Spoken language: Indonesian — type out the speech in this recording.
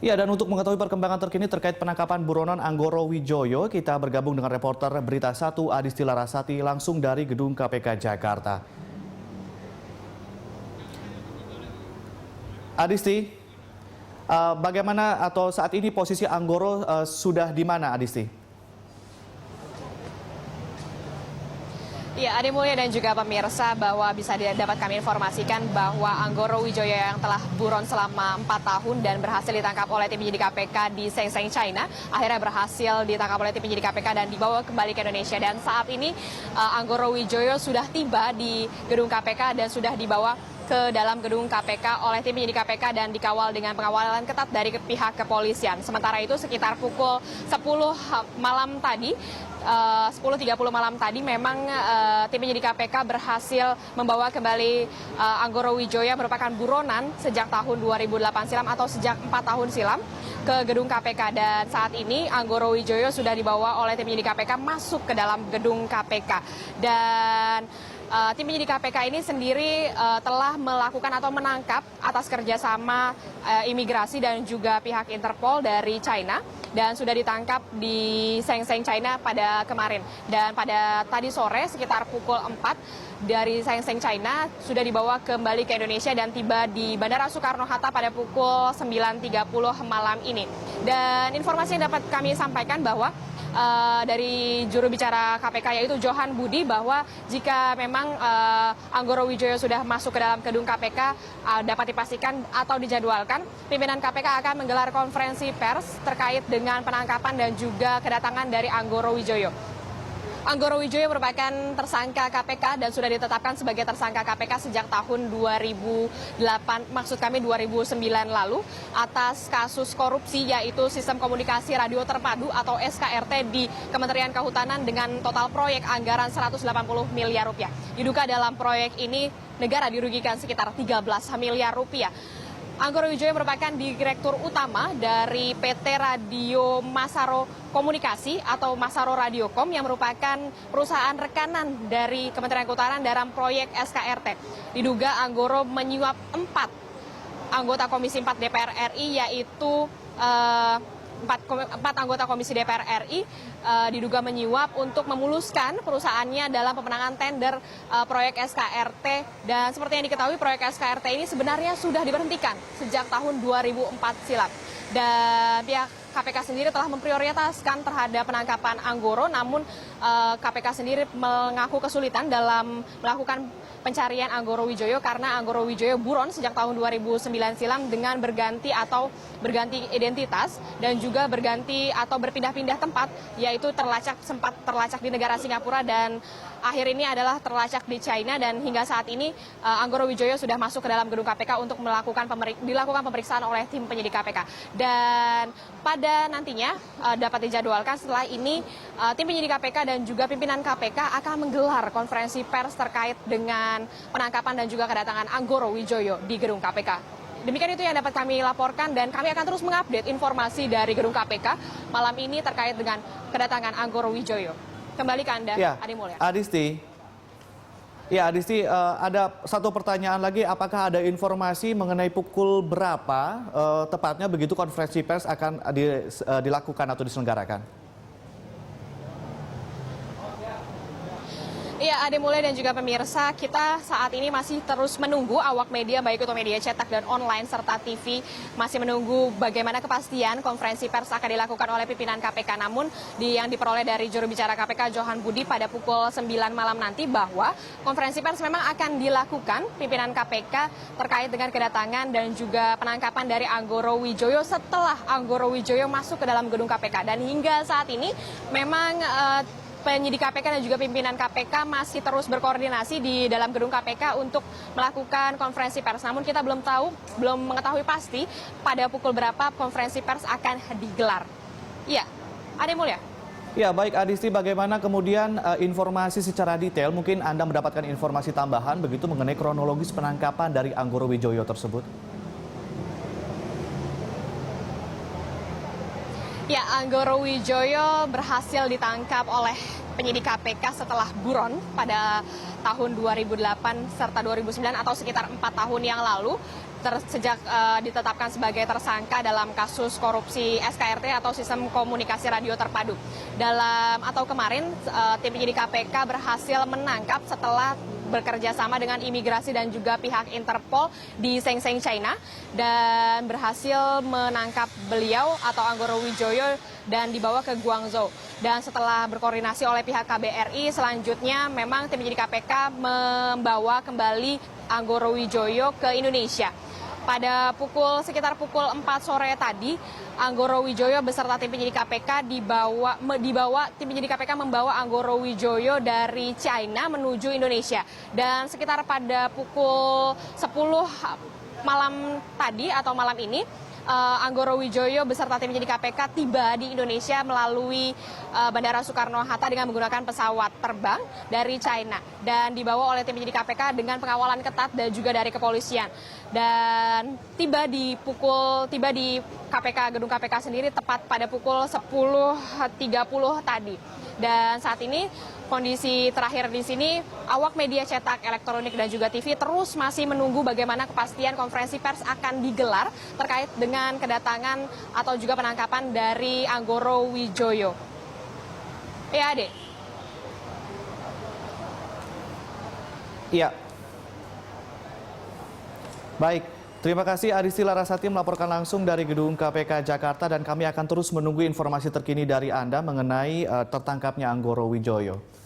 Ya, dan untuk mengetahui perkembangan terkini terkait penangkapan buronan Anggoro Wijoyo, kita bergabung dengan reporter Berita 1 Adisti Larasati langsung dari Gedung KPK Jakarta. Adisti, bagaimana atau saat ini posisi Anggoro sudah di mana, Adisti? Ya, Ade Mulya dan juga pemirsa bahwa bisa dapat kami informasikan bahwa Anggoro Wijoyo yang telah buron selama 4 tahun dan berhasil ditangkap oleh tim penyidik KPK di Shenzhen, China, akhirnya berhasil ditangkap oleh tim penyidik KPK dan dibawa kembali ke Indonesia. Dan saat ini Anggoro Wijoyo sudah tiba di gedung KPK dan sudah dibawa ke dalam gedung KPK oleh tim penyidik KPK dan dikawal dengan pengawalan ketat dari pihak kepolisian. Sementara itu sekitar pukul 10 malam tadi, 10.30 malam tadi memang tim penyidik KPK berhasil membawa kembali Anggoro Wijoyo yang merupakan buronan sejak tahun 2008 silam atau sejak 4 tahun silam ke gedung KPK. Dan saat ini Anggoro Wijoyo sudah dibawa oleh tim penyidik KPK masuk ke dalam gedung KPK. Dan tim penyidik KPK ini sendiri telah melakukan atau menangkap atas kerjasama imigrasi dan juga pihak Interpol dari China dan sudah ditangkap di Shenzhen, China pada kemarin. Dan pada tadi sore sekitar pukul 4 dari Shenzhen, China sudah dibawa kembali ke Indonesia dan tiba di Bandara Soekarno-Hatta pada pukul 9.30 malam ini. Dan informasi yang dapat kami sampaikan bahwa dari juru bicara KPK yaitu Johan Budi bahwa jika memang Anggoro Wijoyo sudah masuk ke dalam gedung KPK dapat dipastikan atau dijadwalkan pimpinan KPK akan menggelar konferensi pers terkait dengan penangkapan dan juga kedatangan dari Anggoro Wijoyo. Anggoro Wijoyo merupakan tersangka KPK dan sudah ditetapkan sebagai tersangka KPK sejak tahun 2009 lalu atas kasus korupsi yaitu Sistem Komunikasi Radio Terpadu atau SKRT di Kementerian Kehutanan dengan total proyek anggaran 180 miliar rupiah. Diduga dalam proyek ini negara dirugikan sekitar 13 miliar rupiah. Anggoro Wijoyo merupakan direktur utama dari PT Radio Masaro Komunikasi atau Masaro Radiocom yang merupakan perusahaan rekanan dari Kementerian Kehutanan dalam proyek SKRT. Diduga Anggoro menyuap 4 anggota Komisi 4 DPR RI yaitu 4 anggota Komisi DPR RI diduga menyuap untuk memuluskan perusahaannya dalam pemenangan tender proyek SKRT. Dan seperti yang diketahui proyek SKRT ini sebenarnya sudah diberhentikan sejak tahun 2004 silam. Dan pihak KPK sendiri telah memprioritaskan terhadap penangkapan Anggoro, namun KPK sendiri mengaku kesulitan dalam melakukan pencarian Anggoro Wijoyo karena Anggoro Wijoyo buron sejak tahun 2009 silam dengan berganti identitas dan juga berganti atau berpindah-pindah tempat, yaitu sempat terlacak di negara Singapura dan akhir ini adalah terlacak di China. Dan hingga saat ini Anggoro Wijoyo sudah masuk ke dalam gedung KPK untuk dilakukan pemeriksaan oleh tim penyidik KPK. Dan pada nantinya dapat dijadwalkan setelah ini tim penyidik KPK dan juga pimpinan KPK akan menggelar konferensi pers terkait dengan penangkapan dan juga kedatangan Anggoro Wijoyo di gedung KPK. Demikian itu yang dapat kami laporkan dan kami akan terus mengupdate informasi dari gedung KPK malam ini terkait dengan kedatangan Anggoro Wijoyo. Kembali ke Anda, Ya, Adi Mulya. Adisti. Ya, Adisti, ada satu pertanyaan lagi. Apakah ada informasi mengenai pukul berapa tepatnya begitu konferensi pers akan dilakukan atau diselenggarakan? Iya, Ade Mulya dan juga pemirsa, kita saat ini masih terus menunggu awak media, baik itu media cetak dan online serta TV, masih menunggu bagaimana kepastian konferensi pers akan dilakukan oleh pimpinan KPK. Namun yang diperoleh dari juru bicara KPK Johan Budi pada pukul 9 malam nanti bahwa konferensi pers memang akan dilakukan pimpinan KPK terkait dengan kedatangan dan juga penangkapan dari Anggoro Wijoyo setelah Anggoro Wijoyo masuk ke dalam gedung KPK. Dan hingga saat ini memang penyidik KPK dan juga pimpinan KPK masih terus berkoordinasi di dalam gedung KPK untuk melakukan konferensi pers. Namun kita belum mengetahui pasti pada pukul berapa konferensi pers akan digelar. Iya, Ade Mulya. Ya, baik Adisti, bagaimana kemudian informasi secara detail, mungkin Anda mendapatkan informasi tambahan begitu mengenai kronologis penangkapan dari Anggoro Wijoyo tersebut? Ya, Anggoro Wijoyo berhasil ditangkap oleh penyidik KPK setelah buron pada tahun 2008 serta 2009 atau sekitar 4 tahun yang lalu sejak ditetapkan sebagai tersangka dalam kasus korupsi SKRT atau Sistem Komunikasi Radio Terpadu. Kemarin tim penyidik KPK berhasil menangkap setelah bekerja sama dengan imigrasi dan juga pihak Interpol di Shenzhen, China, dan berhasil menangkap beliau atau Anggoro Wijoyo dan dibawa ke Guangzhou. Dan setelah berkoordinasi oleh pihak KBRI, selanjutnya memang tim penyidik KPK membawa kembali Anggoro Wijoyo ke Indonesia. Pada sekitar pukul 4 sore tadi, Anggoro Wijoyo beserta tim penyidik KPK tim penyidik KPK membawa Anggoro Wijoyo dari China menuju Indonesia. Dan sekitar pada pukul 10 malam tadi atau malam ini, Anggoro Wijoyo beserta tim penyidik KPK tiba di Indonesia melalui Bandara Soekarno-Hatta dengan menggunakan pesawat terbang dari China dan dibawa oleh tim penyidik KPK dengan pengawalan ketat dan juga dari kepolisian. Dan tiba di gedung KPK sendiri tepat pada pukul 10.30 tadi. Dan saat ini kondisi terakhir di sini, awak media cetak, elektronik dan juga TV terus masih menunggu bagaimana kepastian konferensi pers akan digelar terkait dengan kedatangan atau juga penangkapan dari Anggoro Wijoyo. Ya, Ade. Iya. Baik, terima kasih Adisti Larasati melaporkan langsung dari gedung KPK Jakarta dan kami akan terus menunggu informasi terkini dari Anda mengenai tertangkapnya Anggoro Wijoyo.